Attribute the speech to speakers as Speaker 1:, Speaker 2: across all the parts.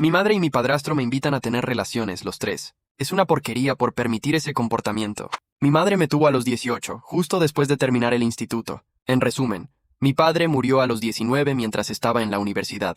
Speaker 1: Mi madre y mi padrastro me invitan a tener relaciones, los tres. Es una porquería por permitir ese comportamiento. Mi madre me tuvo a los 18, justo después de terminar el instituto. En resumen, mi padre murió a los 19 mientras estaba en la universidad.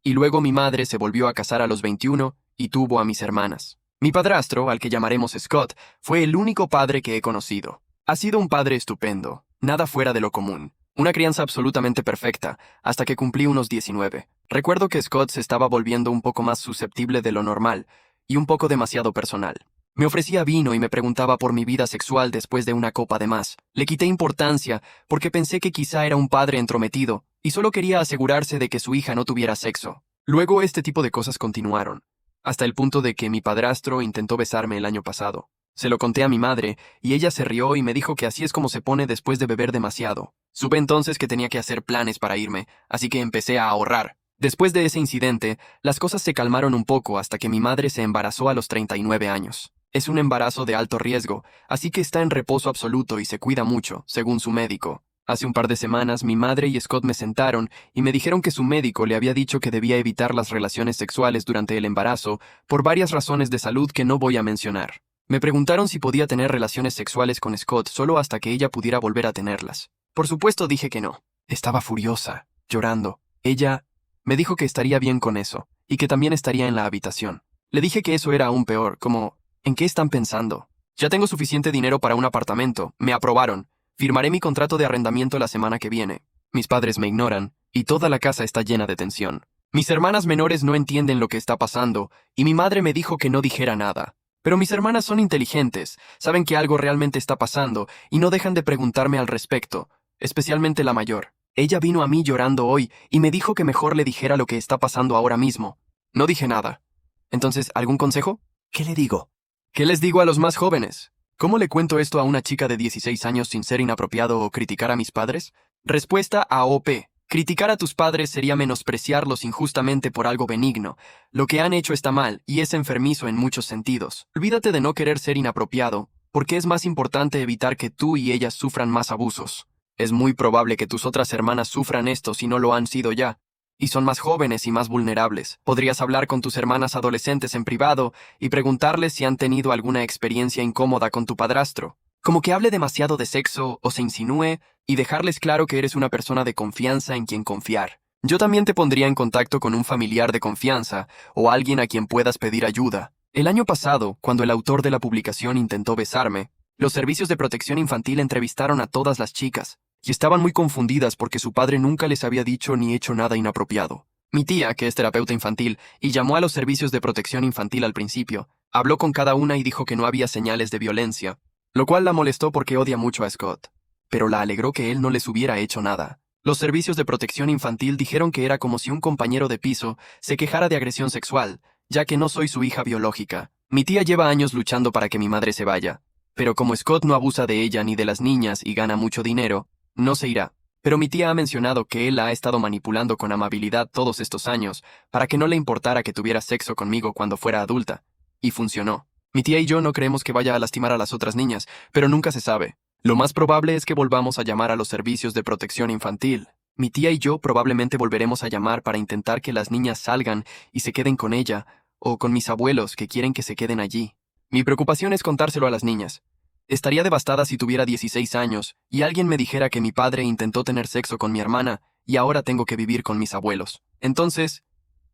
Speaker 1: Y luego mi madre se volvió a casar a los 21 y tuvo a mis hermanas. Mi padrastro, al que llamaremos Scott, fue el único padre que he conocido. Ha sido un padre estupendo, nada fuera de lo común. Una crianza absolutamente perfecta, hasta que cumplí unos 19. Recuerdo que Scott se estaba volviendo un poco más susceptible de lo normal, y un poco demasiado personal. Me ofrecía vino y me preguntaba por mi vida sexual después de una copa de más. Le quité importancia, porque pensé que quizá era un padre entrometido, y solo quería asegurarse de que su hija no tuviera sexo. Luego este tipo de cosas continuaron, hasta el punto de que mi padrastro intentó besarme el año pasado. Se lo conté a mi madre, y ella se rió y me dijo que así es como se pone después de beber demasiado. Supe entonces que tenía que hacer planes para irme, así que empecé a ahorrar. Después de ese incidente, las cosas se calmaron un poco hasta que mi madre se embarazó a los 39 años. Es un embarazo de alto riesgo, así que está en reposo absoluto y se cuida mucho, según su médico. Hace un par de semanas mi madre y Scott me sentaron y me dijeron que su médico le había dicho que debía evitar las relaciones sexuales durante el embarazo por varias razones de salud que no voy a mencionar. Me preguntaron si podía tener relaciones sexuales con Scott solo hasta que ella pudiera volver a tenerlas. Por supuesto dije que no. Estaba furiosa, llorando. Ella me dijo que estaría bien con eso, y que también estaría en la habitación. Le dije que eso era aún peor, como, ¿en qué están pensando? Ya tengo suficiente dinero para un apartamento, me aprobaron. Firmaré mi contrato de arrendamiento la semana que viene. Mis padres me ignoran, y toda la casa está llena de tensión. Mis hermanas menores no entienden lo que está pasando, y mi madre me dijo que no dijera nada. Pero mis hermanas son inteligentes, saben que algo realmente está pasando, y no dejan de preguntarme al respecto, especialmente la mayor. Ella vino a mí llorando hoy, y me dijo que mejor le dijera lo que está pasando ahora mismo. No dije nada. Entonces, ¿algún consejo?
Speaker 2: ¿Qué le digo?
Speaker 1: ¿Qué les digo a los más jóvenes? ¿Cómo le cuento esto a una chica de 16 años sin ser inapropiado o criticar a mis padres? Respuesta a OP. Criticar a tus padres sería menospreciarlos injustamente por algo benigno. Lo que han hecho está mal, y es enfermizo en muchos sentidos. Olvídate de no querer ser inapropiado, porque es más importante evitar que tú y ellas sufran más abusos. Es muy probable que tus otras hermanas sufran esto si no lo han sido ya, y son más jóvenes y más vulnerables. Podrías hablar con tus hermanas adolescentes en privado y preguntarles si han tenido alguna experiencia incómoda con tu padrastro. Como que hable demasiado de sexo o se insinúe, y dejarles claro que eres una persona de confianza en quien confiar. Yo también te pondría en contacto con un familiar de confianza o alguien a quien puedas pedir ayuda. El año pasado, cuando el autor de la publicación intentó besarme, los servicios de protección infantil entrevistaron a todas las chicas, y estaban muy confundidas porque su padre nunca les había dicho ni hecho nada inapropiado. Mi tía, que es terapeuta infantil, y llamó a los servicios de protección infantil al principio, habló con cada una y dijo que no había señales de violencia, lo cual la molestó porque odia mucho a Scott. Pero la alegró que él no les hubiera hecho nada. Los servicios de protección infantil dijeron que era como si un compañero de piso se quejara de agresión sexual, ya que no soy su hija biológica. Mi tía lleva años luchando para que mi madre se vaya. Pero como Scott no abusa de ella ni de las niñas y gana mucho dinero, no se irá. Pero mi tía ha mencionado que él la ha estado manipulando con amabilidad todos estos años para que no le importara que tuviera sexo conmigo cuando fuera adulta. Y funcionó. Mi tía y yo no creemos que vaya a lastimar a las otras niñas, pero nunca se sabe. Lo más probable es que volvamos a llamar a los servicios de protección infantil. Mi tía y yo probablemente volveremos a llamar para intentar que las niñas salgan y se queden con ella, o con mis abuelos que quieren que se queden allí. Mi preocupación es contárselo a las niñas. Estaría devastada si tuviera 16 años y alguien me dijera que mi padre intentó tener sexo con mi hermana y ahora tengo que vivir con mis abuelos. Entonces,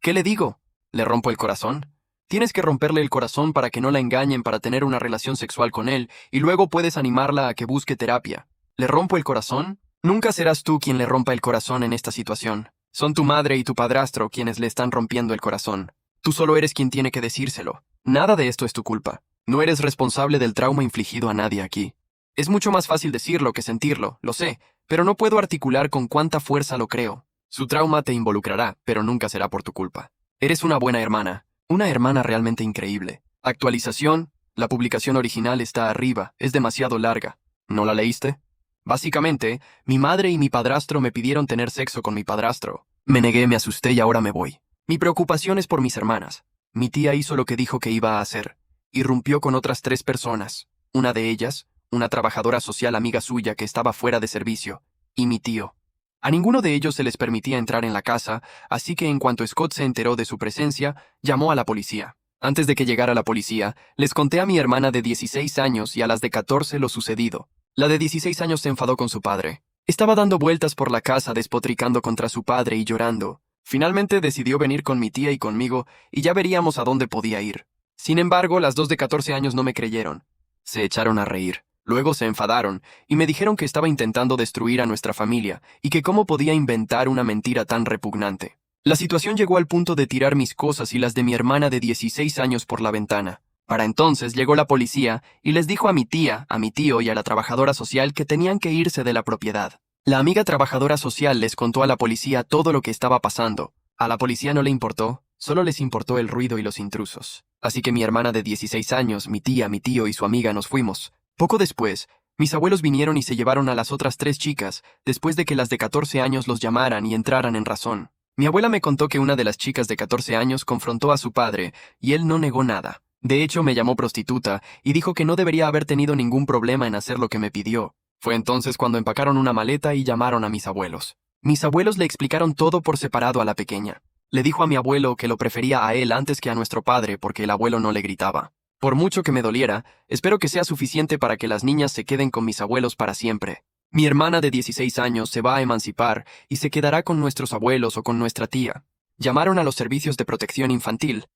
Speaker 1: ¿qué le digo? ¿Le rompo el corazón? Tienes que romperle el corazón para que no la engañen para tener una relación sexual con él, y luego puedes animarla a que busque terapia. ¿Le rompo el corazón? Nunca serás tú quien le rompa el corazón en esta situación. Son tu madre y tu padrastro quienes le están rompiendo el corazón. Tú solo eres quien tiene que decírselo. Nada de esto es tu culpa. No eres responsable del trauma infligido a nadie aquí. Es mucho más fácil decirlo que sentirlo, lo sé, pero no puedo articular con cuánta fuerza lo creo. Su trauma te involucrará, pero nunca será por tu culpa. Eres una buena hermana. Una hermana realmente increíble. Actualización. La publicación original está arriba. Es demasiado larga. ¿No la leíste? Básicamente, mi madre y mi padrastro me pidieron tener sexo con mi padrastro. Me negué, me asusté y ahora me voy. Mi preocupación es por mis hermanas. Mi tía hizo lo que dijo que iba a hacer. Irrumpió con otras 3 personas. Una de ellas, una trabajadora social amiga suya que estaba fuera de servicio. Y mi tío. A ninguno de ellos se les permitía entrar en la casa, así que en cuanto Scott se enteró de su presencia, llamó a la policía. Antes de que llegara la policía, les conté a mi hermana de 16 años y a las de 14 lo sucedido. La de 16 años se enfadó con su padre. Estaba dando vueltas por la casa despotricando contra su padre y llorando. Finalmente decidió venir con mi tía y conmigo, y ya veríamos a dónde podía ir. Sin embargo, las dos de 14 años no me creyeron. Se echaron a reír. Luego se enfadaron, y me dijeron que estaba intentando destruir a nuestra familia, y que cómo podía inventar una mentira tan repugnante. La situación llegó al punto de tirar mis cosas y las de mi hermana de 16 años por la ventana. Para entonces llegó la policía y les dijo a mi tía, a mi tío y a la trabajadora social que tenían que irse de la propiedad. La amiga trabajadora social les contó a la policía todo lo que estaba pasando. A la policía no le importó, solo les importó el ruido y los intrusos. Así que mi hermana de 16 años, mi tía, mi tío y su amiga nos fuimos. Poco después, mis abuelos vinieron y se llevaron a las otras 3 chicas, después de que las de 14 años los llamaran y entraran en razón. Mi abuela me contó que una de las chicas de 14 años confrontó a su padre, y él no negó nada. De hecho, me llamó prostituta y dijo que no debería haber tenido ningún problema en hacer lo que me pidió. Fue entonces cuando empacaron una maleta y llamaron a mis abuelos. Mis abuelos le explicaron todo por separado a la pequeña. Le dijo a mi abuelo que lo prefería a él antes que a nuestro padre porque el abuelo no le gritaba. Por mucho que me doliera, espero que sea suficiente para que las niñas se queden con mis abuelos para siempre. Mi hermana de 16 años se va a emancipar y se quedará con nuestros abuelos o con nuestra tía. Llamaron a los servicios de protección infantil,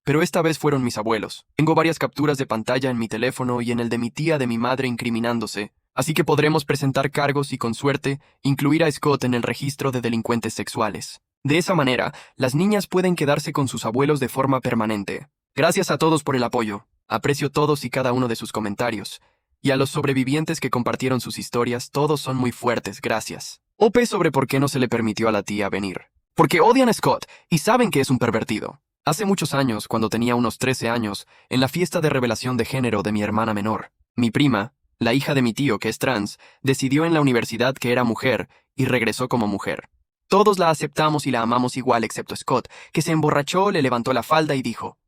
Speaker 1: pero esta vez fueron mis abuelos. Tengo varias capturas de pantalla en mi teléfono y en el de mi tía de mi madre incriminándose, así que podremos presentar cargos y, con suerte, incluir a Scott en el registro de delincuentes sexuales. De esa manera, las niñas pueden quedarse con sus abuelos de forma permanente. Gracias a todos por el apoyo. Aprecio todos y cada uno de sus comentarios. Y a los sobrevivientes que compartieron sus historias, todos son muy fuertes, gracias. OP sobre por qué no se le permitió a la tía venir. Porque odian a Scott y saben que es un pervertido. Hace muchos años, cuando tenía unos 13 años, en la fiesta de revelación de género de mi hermana menor, mi prima, la hija de mi tío que es trans, decidió en la universidad que era mujer y regresó como mujer. Todos la aceptamos y la amamos igual excepto Scott, que se emborrachó, le levantó la falda y dijo: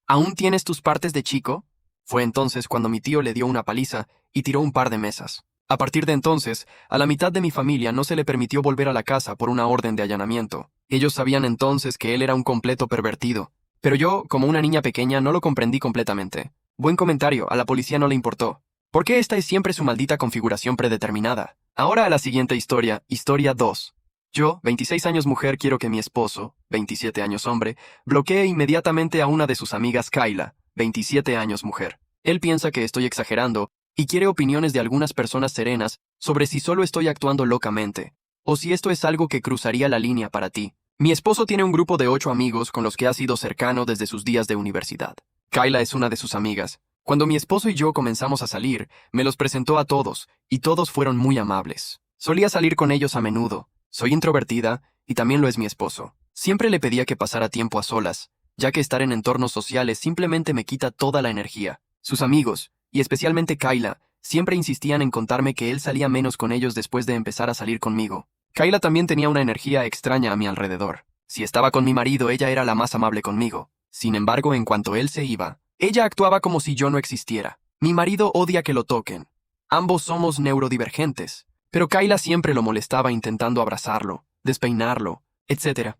Speaker 1: ¿Aún tienes tus partes de chico? Fue entonces cuando mi tío le dio una paliza y tiró un par de mesas. A partir de entonces, a la mitad de mi familia no se le permitió volver a la casa por una orden de allanamiento. Ellos sabían entonces que él era un completo pervertido. Pero yo, como una niña pequeña, no lo comprendí completamente. Buen comentario, a la policía no le importó. ¿Por qué esta es siempre su maldita configuración predeterminada? Ahora a la siguiente historia, historia 2. Yo, 26 años mujer, quiero que mi esposo, 27 años hombre, bloquee inmediatamente a una de sus amigas Kayla, 27 años mujer. Él piensa que estoy exagerando y quiere opiniones de algunas personas serenas sobre si solo estoy actuando locamente, o si esto es algo que cruzaría la línea para ti. Mi esposo tiene un grupo de 8 amigos con los que ha sido cercano desde sus días de universidad. Kayla es una de sus amigas. Cuando mi esposo y yo comenzamos a salir, me los presentó a todos, y todos fueron muy amables. Solía salir con ellos a menudo. Soy introvertida, y también lo es mi esposo. Siempre le pedía que pasara tiempo a solas, ya que estar en entornos sociales simplemente me quita toda la energía. Sus amigos, y especialmente Kayla, siempre insistían en contarme que él salía menos con ellos después de empezar a salir conmigo. Kayla también tenía una energía extraña a mi alrededor. Si estaba con mi marido, ella era la más amable conmigo. Sin embargo, en cuanto él se iba, ella actuaba como si yo no existiera. Mi marido odia que lo toquen. Ambos somos neurodivergentes, pero Kayla siempre lo molestaba intentando abrazarlo, despeinarlo, etc.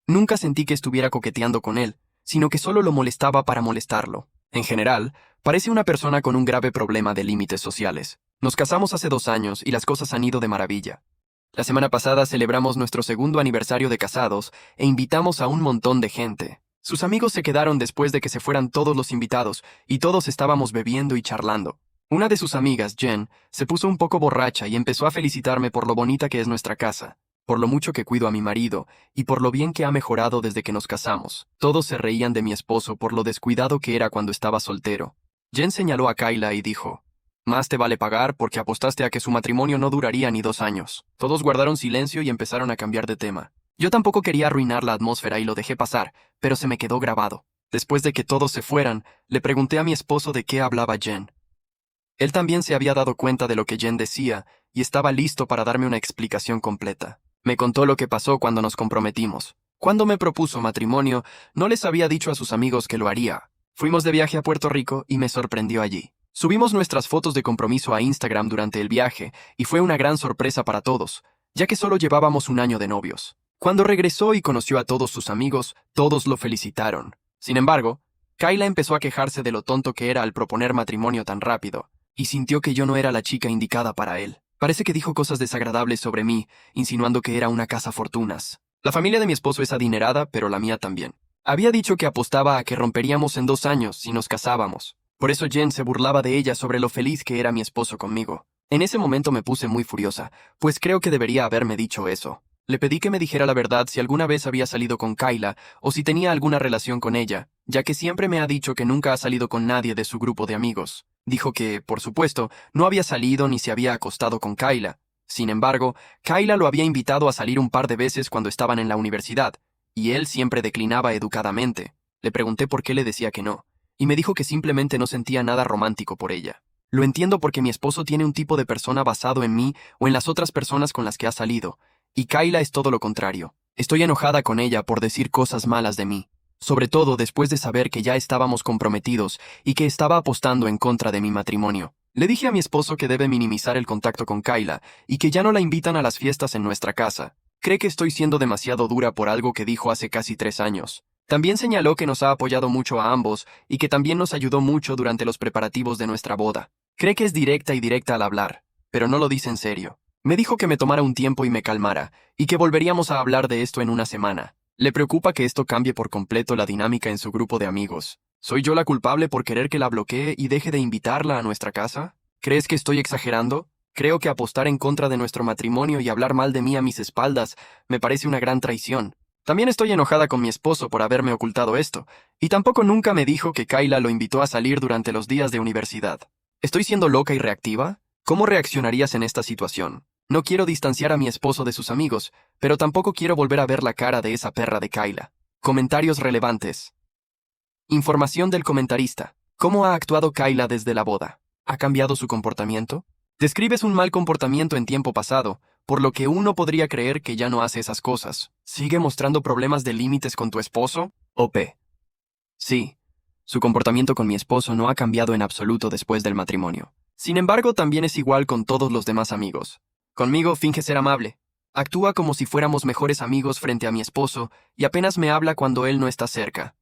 Speaker 1: Nunca sentí que estuviera coqueteando con él, sino que solo lo molestaba para molestarlo. En general, parece una persona con un grave problema de límites sociales. Nos casamos hace 2 años y las cosas han ido de maravilla. La semana pasada celebramos nuestro 2º aniversario de casados e invitamos a un montón de gente. Sus amigos se quedaron después de que se fueran todos los invitados y todos estábamos bebiendo y charlando. Una de sus amigas, Jen, se puso un poco borracha y empezó a felicitarme por lo bonita que es nuestra casa, por lo mucho que cuido a mi marido y por lo bien que ha mejorado desde que nos casamos. Todos se reían de mi esposo por lo descuidado que era cuando estaba soltero. Jen señaló a Kayla y dijo: «Más te vale pagar porque apostaste a que su matrimonio no duraría ni 2 años». Todos guardaron silencio y empezaron a cambiar de tema. Yo tampoco quería arruinar la atmósfera y lo dejé pasar, pero se me quedó grabado. Después de que todos se fueran, le pregunté a mi esposo de qué hablaba Jen. Él también se había dado cuenta de lo que Jen decía y estaba listo para darme una explicación completa. Me contó lo que pasó cuando nos comprometimos. Cuando me propuso matrimonio, no les había dicho a sus amigos que lo haría. Fuimos de viaje a Puerto Rico y me sorprendió allí. Subimos nuestras fotos de compromiso a Instagram durante el viaje y fue una gran sorpresa para todos. ya que solo llevábamos un año de novios. Cuando regresó y conoció a todos sus amigos, todos lo felicitaron. Sin embargo, Kayla empezó a quejarse de lo tonto que era al proponer matrimonio tan rápido, y sintió que yo no era la chica indicada para él. Parece que dijo cosas desagradables sobre mí, insinuando que era una cazafortunas. La familia de mi esposo es adinerada, pero la mía también. Había dicho que apostaba a que romperíamos en 2 años si nos casábamos. Por eso Jen se burlaba de ella sobre lo feliz que era mi esposo conmigo. En ese momento me puse muy furiosa, pues creo que debería haberme dicho eso. Le pedí que me dijera la verdad si alguna vez había salido con Kayla o si tenía alguna relación con ella, ya que siempre me ha dicho que nunca ha salido con nadie de su grupo de amigos. Dijo que, por supuesto, no había salido ni se había acostado con Kayla. Sin embargo, Kayla lo había invitado a salir un par de veces cuando estaban en la universidad, y él siempre declinaba educadamente. Le pregunté por qué le decía que no, y me dijo que simplemente no sentía nada romántico por ella. Lo entiendo porque mi esposo tiene un tipo de persona basado en mí o en las otras personas con las que ha salido, y Kayla es todo lo contrario. Estoy enojada con ella por decir cosas malas de mí, sobre todo después de saber que ya estábamos comprometidos y que estaba apostando en contra de mi matrimonio. Le dije a mi esposo que debe minimizar el contacto con Kayla y que ya no la invitan a las fiestas en nuestra casa. Cree que estoy siendo demasiado dura por algo que dijo hace casi 3 años. También señaló que nos ha apoyado mucho a ambos y que también nos ayudó mucho durante los preparativos de nuestra boda. Cree que es directa y directa al hablar, pero no lo dice en serio. Me dijo que me tomara un tiempo y me calmara, y que volveríamos a hablar de esto en una semana. Le preocupa que esto cambie por completo la dinámica en su grupo de amigos. ¿Soy yo la culpable por querer que la bloquee y deje de invitarla a nuestra casa? ¿Crees que estoy exagerando? Creo que apostar en contra de nuestro matrimonio y hablar mal de mí a mis espaldas me parece una gran traición. También estoy enojada con mi esposo por haberme ocultado esto, y tampoco nunca me dijo que Kayla lo invitó a salir durante los días de universidad. ¿Estoy siendo loca y reactiva? ¿Cómo reaccionarías en esta situación? No quiero distanciar a mi esposo de sus amigos, pero tampoco quiero volver a ver la cara de esa perra de Kayla. Comentarios relevantes. Información del comentarista. ¿Cómo ha actuado Kayla desde la boda? ¿Ha cambiado su comportamiento? Describes un mal comportamiento en tiempo pasado, por lo que uno podría creer que ya no hace esas cosas. ¿Sigue mostrando problemas de límites con tu esposo? OP. Sí. Su comportamiento con mi esposo no ha cambiado en absoluto después del matrimonio. Sin embargo, también es igual con todos los demás amigos. Conmigo finge ser amable. Actúa como si fuéramos mejores amigos frente a mi esposo y apenas me habla cuando él no está cerca.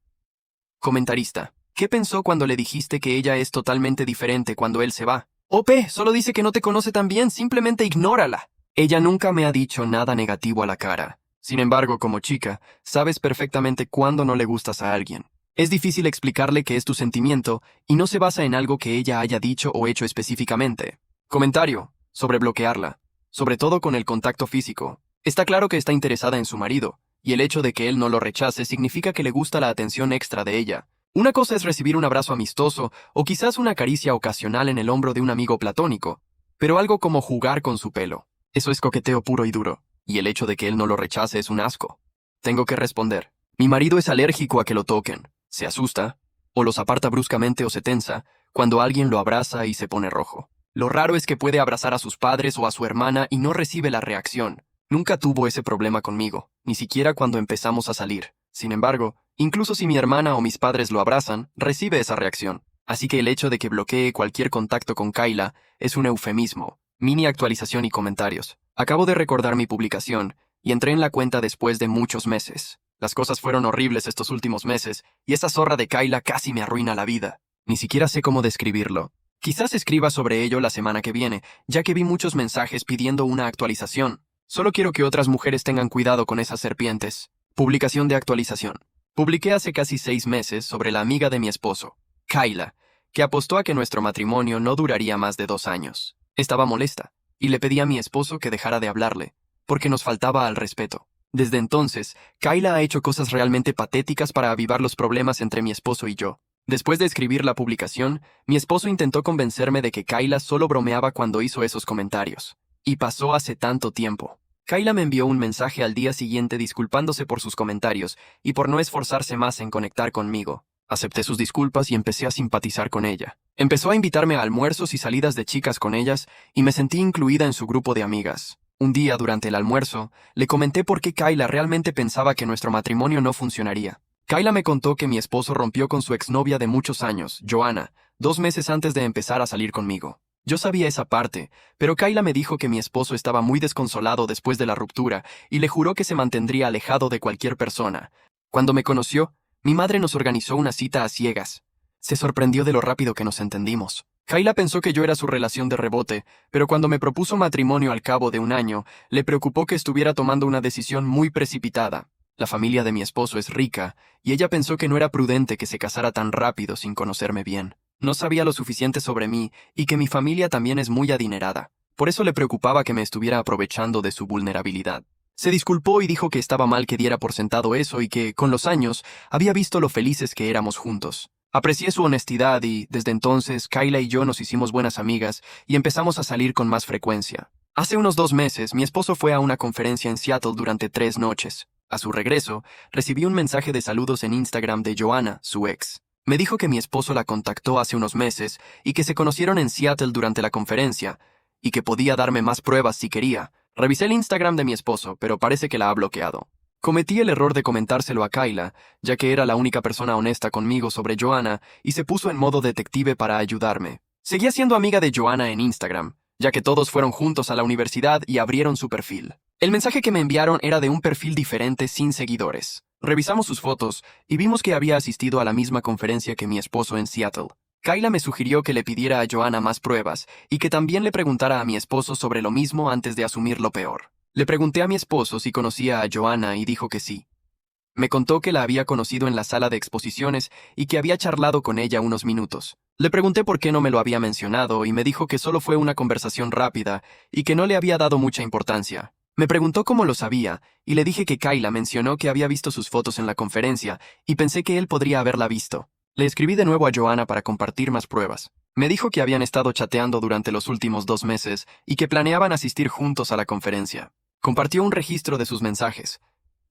Speaker 1: Comentarista. ¿Qué pensó cuando le dijiste que ella es totalmente diferente cuando él se va? OP, solo dice que no te conoce tan bien, simplemente ignórala. Ella nunca me ha dicho nada negativo a la cara. Sin embargo, como chica, sabes perfectamente cuándo no le gustas a alguien. Es difícil explicarle que es tu sentimiento y no se basa en algo que ella haya dicho o hecho específicamente. Comentario. Sobre bloquearla. Sobre todo con el contacto físico. Está claro que está interesada en su marido, y el hecho de que él no lo rechace significa que le gusta la atención extra de ella. Una cosa es recibir un abrazo amistoso o quizás una caricia ocasional en el hombro de un amigo platónico, pero algo como jugar con su pelo. Eso es coqueteo puro y duro, y el hecho de que él no lo rechace es un asco. Tengo que responder. Mi marido es alérgico a que lo toquen. Se asusta, o los aparta bruscamente o se tensa, cuando alguien lo abraza y se pone rojo. Lo raro es que puede abrazar a sus padres o a su hermana y no recibe la reacción. Nunca tuvo ese problema conmigo, ni siquiera cuando empezamos a salir. Sin embargo, incluso si mi hermana o mis padres lo abrazan, recibe esa reacción. Así que el hecho de que bloquee cualquier contacto con Kayla es un eufemismo. Mini actualización y comentarios. Acabo de recordar mi publicación, y entré en la cuenta después de muchos meses. Las cosas fueron horribles estos últimos meses, y esa zorra de Kayla casi me arruina la vida. Ni siquiera sé cómo describirlo. Quizás escriba sobre ello la semana que viene, ya que vi muchos mensajes pidiendo una actualización. Solo quiero que otras mujeres tengan cuidado con esas serpientes. Publicación de actualización. Publiqué hace casi 6 meses sobre la amiga de mi esposo, Kayla, que apostó a que nuestro matrimonio no duraría más de 2 años. Estaba molesta, y le pedí a mi esposo que dejara de hablarle, porque nos faltaba al respeto. Desde entonces, Kayla ha hecho cosas realmente patéticas para avivar los problemas entre mi esposo y yo. Después de escribir la publicación, mi esposo intentó convencerme de que Kayla solo bromeaba cuando hizo esos comentarios. Y pasó hace tanto tiempo. Kayla me envió un mensaje al día siguiente disculpándose por sus comentarios y por no esforzarse más en conectar conmigo. Acepté sus disculpas y empecé a simpatizar con ella. Empezó a invitarme a almuerzos y salidas de chicas con ellas y me sentí incluida en su grupo de amigas. Un día, durante el almuerzo, le comenté por qué Kayla realmente pensaba que nuestro matrimonio no funcionaría. Kayla me contó que mi esposo rompió con su exnovia de muchos años, Joanna, 2 meses antes de empezar a salir conmigo. Yo sabía esa parte, pero Kayla me dijo que mi esposo estaba muy desconsolado después de la ruptura y le juró que se mantendría alejado de cualquier persona. Cuando me conoció, mi madre nos organizó una cita a ciegas. Se sorprendió de lo rápido que nos entendimos. Kayla pensó que yo era su relación de rebote, pero cuando me propuso matrimonio al cabo de un año, le preocupó que estuviera tomando una decisión muy precipitada. La familia de mi esposo es rica, y ella pensó que no era prudente que se casara tan rápido sin conocerme bien. No sabía lo suficiente sobre mí y que mi familia también es muy adinerada. Por eso le preocupaba que me estuviera aprovechando de su vulnerabilidad. Se disculpó y dijo que estaba mal que diera por sentado eso y que, con los años, había visto lo felices que éramos juntos. Aprecié su honestidad y, desde entonces, Kayla y yo nos hicimos buenas amigas y empezamos a salir con más frecuencia. Hace unos 2 meses, mi esposo fue a una conferencia en Seattle durante 3 noches. A su regreso, recibí un mensaje de saludos en Instagram de Joanna, su ex. Me dijo que mi esposo la contactó hace unos meses y que se conocieron en Seattle durante la conferencia, y que podía darme más pruebas si quería. Revisé el Instagram de mi esposo, pero parece que la ha bloqueado. Cometí el error de comentárselo a Kayla, ya que era la única persona honesta conmigo sobre Joanna, y se puso en modo detective para ayudarme. Seguía siendo amiga de Joanna en Instagram, ya que todos fueron juntos a la universidad y abrieron su perfil. El mensaje que me enviaron era de un perfil diferente sin seguidores. Revisamos sus fotos y vimos que había asistido a la misma conferencia que mi esposo en Seattle. Kayla me sugirió que le pidiera a Joanna más pruebas y que también le preguntara a mi esposo sobre lo mismo antes de asumir lo peor. Le pregunté a mi esposo si conocía a Joanna y dijo que sí. Me contó que la había conocido en la sala de exposiciones y que había charlado con ella unos minutos. Le pregunté por qué no me lo había mencionado y me dijo que solo fue una conversación rápida y que no le había dado mucha importancia. Me preguntó cómo lo sabía, y le dije que Kayla mencionó que había visto sus fotos en la conferencia, y pensé que él podría haberla visto. Le escribí de nuevo a Joanna para compartir más pruebas. Me dijo que habían estado chateando durante los últimos 2 meses y que planeaban asistir juntos a la conferencia. Compartió un registro de sus mensajes,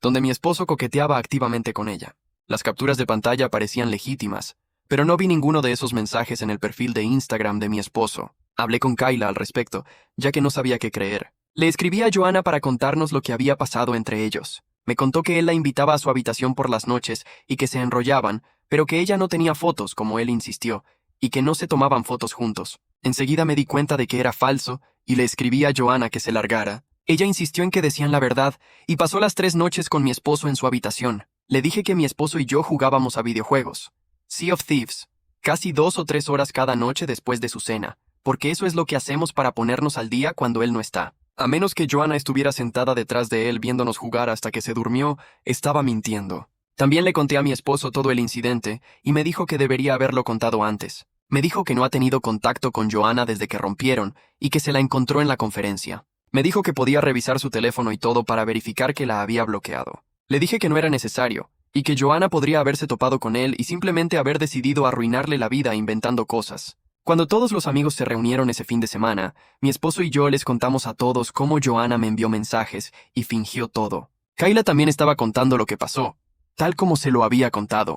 Speaker 1: donde mi esposo coqueteaba activamente con ella. Las capturas de pantalla parecían legítimas, pero no vi ninguno de esos mensajes en el perfil de Instagram de mi esposo. Hablé con Kayla al respecto, ya que no sabía qué creer. Le escribí a Joanna para contarnos lo que había pasado entre ellos. Me contó que él la invitaba a su habitación por las noches y que se enrollaban, pero que ella no tenía fotos, como él insistió, y que no se tomaban fotos juntos. Enseguida me di cuenta de que era falso y le escribí a Joanna que se largara. Ella insistió en que decían la verdad y pasó las 3 noches con mi esposo en su habitación. Le dije que mi esposo y yo jugábamos a videojuegos. Sea of Thieves. Casi 2 o 3 horas cada noche después de su cena, porque eso es lo que hacemos para ponernos al día cuando él no está. A menos que Joanna estuviera sentada detrás de él viéndonos jugar hasta que se durmió, estaba mintiendo. También le conté a mi esposo todo el incidente y me dijo que debería haberlo contado antes. Me dijo que no ha tenido contacto con Joanna desde que rompieron y que se la encontró en la conferencia. Me dijo que podía revisar su teléfono y todo para verificar que la había bloqueado. Le dije que no era necesario, y que Joanna podría haberse topado con él y simplemente haber decidido arruinarle la vida inventando cosas. Cuando todos los amigos se reunieron ese fin de semana, mi esposo y yo les contamos a todos cómo Joanna me envió mensajes y fingió todo. Kayla también estaba contando lo que pasó, tal como se lo había contado.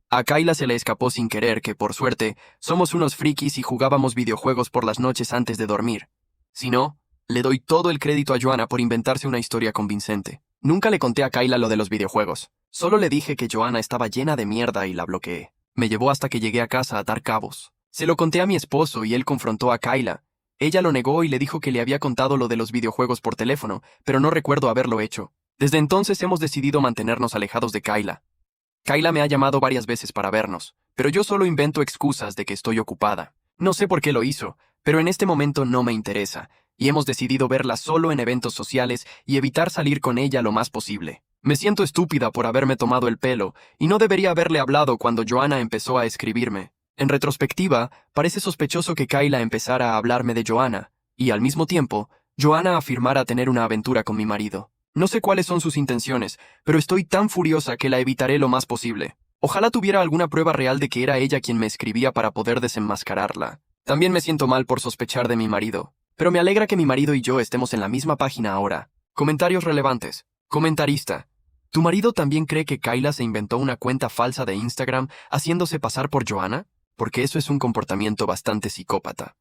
Speaker 1: A Kayla se le escapó sin querer que, por suerte, somos unos frikis y jugábamos videojuegos por las noches antes de dormir. Si no, le doy todo el crédito a Joanna por inventarse una historia convincente. Nunca le conté a Kayla lo de los videojuegos. Solo le dije que Joanna estaba llena de mierda y la bloqueé. Me llevó hasta que llegué a casa a atar cabos. Se lo conté a mi esposo y él confrontó a Kayla. Ella lo negó y le dijo que le había contado lo de los videojuegos por teléfono, pero no recuerdo haberlo hecho. Desde entonces hemos decidido mantenernos alejados de Kayla. Kayla me ha llamado varias veces para vernos, pero yo solo invento excusas de que estoy ocupada. No sé por qué lo hizo, pero en este momento no me interesa, y hemos decidido verla solo en eventos sociales y evitar salir con ella lo más posible. Me siento estúpida por haberme tomado el pelo, y no debería haberle hablado cuando Joanna empezó a escribirme. En retrospectiva, parece sospechoso que Kayla empezara a hablarme de Joanna, y al mismo tiempo, Joanna afirmara tener una aventura con mi marido. No sé cuáles son sus intenciones, pero estoy tan furiosa que la evitaré lo más posible. Ojalá tuviera alguna prueba real de que era ella quien me escribía para poder desenmascararla. También me siento mal por sospechar de mi marido, pero me alegra que mi marido y yo estemos en la misma página ahora. Comentarios relevantes. Comentarista. ¿Tu marido también cree que Kayla se inventó una cuenta falsa de Instagram haciéndose pasar por Joanna? Porque eso es un comportamiento bastante psicópata.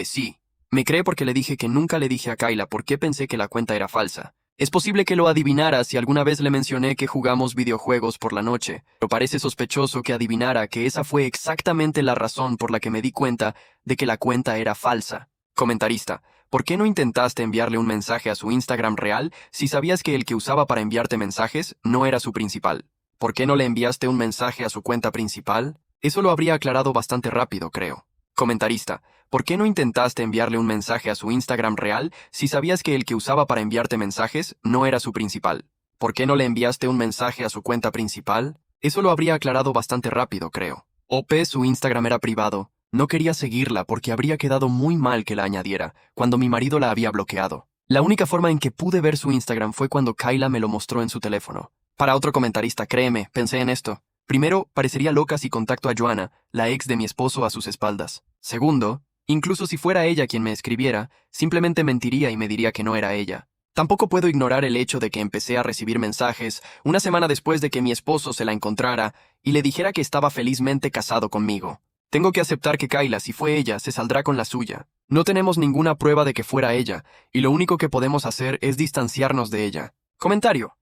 Speaker 1: Sí. Me cree porque le dije que nunca le dije a Kayla por qué pensé que la cuenta era falsa. Es posible que lo adivinara si alguna vez le mencioné que jugamos videojuegos por la noche, pero parece sospechoso que adivinara que esa fue exactamente la razón por la que me di cuenta de que la cuenta era falsa. Comentarista, ¿por qué no intentaste enviarle un mensaje a su Instagram real si sabías que el que usaba para enviarte mensajes no era su principal? ¿Por qué no le enviaste un mensaje a su cuenta principal? Eso lo habría aclarado bastante rápido, creo. Comentarista, ¿por qué no intentaste enviarle un mensaje a su Instagram real si sabías que el que usaba para enviarte mensajes no era su principal? ¿Por qué no le enviaste un mensaje a su cuenta principal? Eso lo habría aclarado bastante rápido, creo. OP, su Instagram era privado. No quería seguirla porque habría quedado muy mal que la añadiera, cuando mi marido la había bloqueado. La única forma en que pude ver su Instagram fue cuando Kayla me lo mostró en su teléfono. Para otro comentarista, créeme, pensé en esto. Primero, parecería loca si contacto a Joanna, la ex de mi esposo, a sus espaldas. Segundo, incluso si fuera ella quien me escribiera, simplemente mentiría y me diría que no era ella. Tampoco puedo ignorar el hecho de que empecé a recibir mensajes una semana después de que mi esposo se la encontrara y le dijera que estaba felizmente casado conmigo. Tengo que aceptar que Kayla, si fue ella, se saldrá con la suya. No tenemos ninguna prueba de que fuera ella, y lo único que podemos hacer es distanciarnos de ella. Comentario.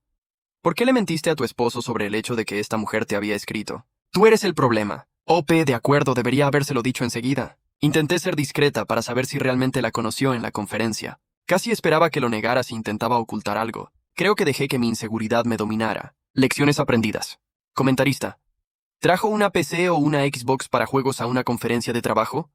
Speaker 1: ¿Por qué le mentiste a tu esposo sobre el hecho de que esta mujer te había escrito? Tú eres el problema. OP, de acuerdo, debería habérselo dicho enseguida. Intenté ser discreta para saber si realmente la conoció en la conferencia. Casi esperaba que lo negara si intentaba ocultar algo. Creo que dejé que mi inseguridad me dominara. Lecciones aprendidas. Comentarista. ¿Trajo una PC o una Xbox para juegos a una conferencia de trabajo?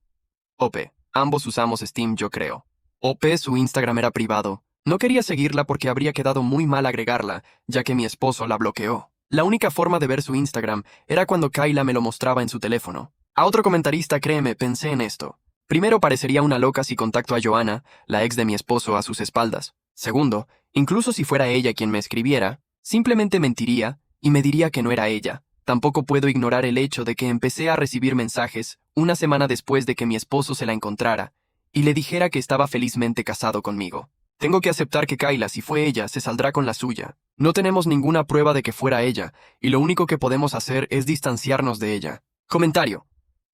Speaker 1: OP. Ambos usamos Steam, yo creo. OP, su Instagram era privado. No quería seguirla porque habría quedado muy mal agregarla, ya que mi esposo la bloqueó. La única forma de ver su Instagram era cuando Kayla me lo mostraba en su teléfono. A otro comentarista, créeme, pensé en esto. Primero, parecería una loca si contacto a Joanna, la ex de mi esposo, a sus espaldas. Segundo, incluso si fuera ella quien me escribiera, simplemente mentiría y me diría que no era ella. Tampoco puedo ignorar el hecho de que empecé a recibir mensajes una semana después de que mi esposo se la encontrara y le dijera que estaba felizmente casado conmigo. Tengo que aceptar que Kayla, si fue ella, se saldrá con la suya. No tenemos ninguna prueba de que fuera ella, y lo único que podemos hacer es distanciarnos de ella. Comentario.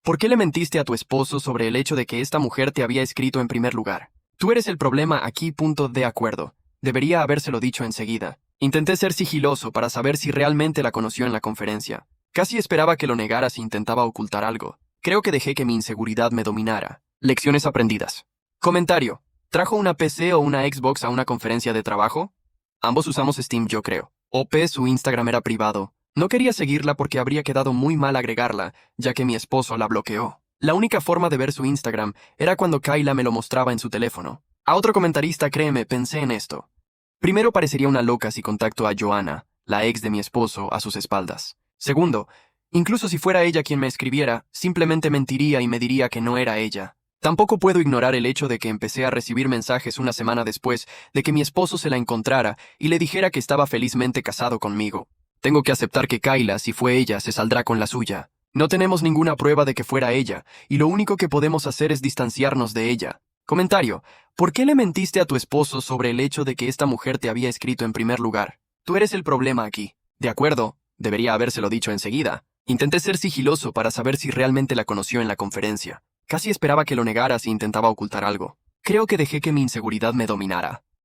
Speaker 1: ¿Por qué le mentiste a tu esposo sobre el hecho de que esta mujer te había escrito en primer lugar? Tú eres el problema aquí. De acuerdo. Debería habérselo dicho enseguida. Intenté ser sigiloso para saber si realmente la conoció en la conferencia. Casi esperaba que lo negara si intentaba ocultar algo. Creo que dejé que mi inseguridad me dominara. Lecciones aprendidas. Comentario. ¿Trajo una PC o una Xbox a una conferencia de trabajo? Ambos usamos Steam, yo creo. OP, su Instagram era privado. No quería seguirla porque habría quedado muy mal agregarla, ya que mi esposo la bloqueó. La única forma de ver su Instagram era cuando Kayla me lo mostraba en su teléfono. A otro comentarista, créeme, pensé en esto. Primero, parecería una loca si contacto a Joanna, la ex de mi esposo, a sus espaldas. Segundo, incluso si fuera ella quien me escribiera, simplemente mentiría y me diría que no era ella. Tampoco puedo ignorar el hecho de que empecé a recibir mensajes una semana después de que mi esposo se la encontrara y le dijera que estaba felizmente casado conmigo. Tengo que aceptar que Kayla, si fue ella, se saldrá con la suya. No tenemos ninguna prueba de que fuera ella, y lo único que podemos hacer es distanciarnos de ella. Comentario. ¿Por qué le mentiste a tu esposo sobre el hecho de que esta mujer te había escrito en primer lugar? Tú eres el problema aquí. De acuerdo, debería habérselo dicho enseguida. Intenté ser sigiloso para saber si realmente la conoció en la conferencia. Casi esperaba que lo negara si intentaba ocultar algo. Creo que dejé que mi inseguridad me dominara.